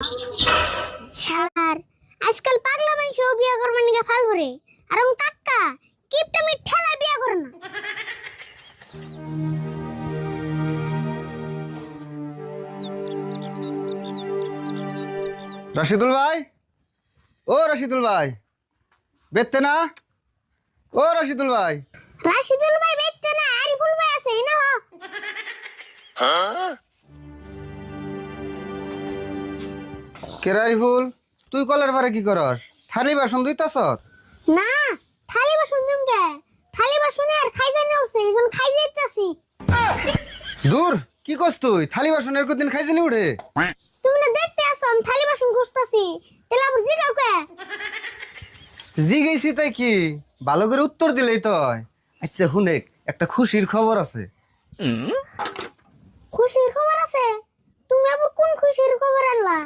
আর আজকাল পাগলা মানুষও বিয়া করবে নিকে ফাল ভরে আর কাকা কিপটা মি ঠেলা বিয়া করে না। রাশিদুল ভাই, ও রাশিদুল ভাই, বেচতে না? ও রাশিদুল ভাই, রাশিদুল ভাই বেচতে না, আরিফুল ভাই আছে না হ। কেরে আরিফুল, তুই কলের পারে কি করস? থালি বাসন ধুইতাছ? না থালি বাসন দিমকে, থালি বাসনে আর খাই জানি উঠছে, এখন খাই যাইতাছি। দূর, কি করছ তুই? থালি বাসন এর কদিন খাইছিনি উঠে? তুমি না দেখতে আসো আমি থালি বাসন খুঁজতাছি, তাহলে আমার জিগাও কে? জিগেছি তাই কি? ভালো করে উত্তর দিলেই তো হয়। আচ্ছা হুনেক, একটা খুশির খবর আছে। খুশির খবর আছে? তুমি আবার কোন খুশির খবর আনলা?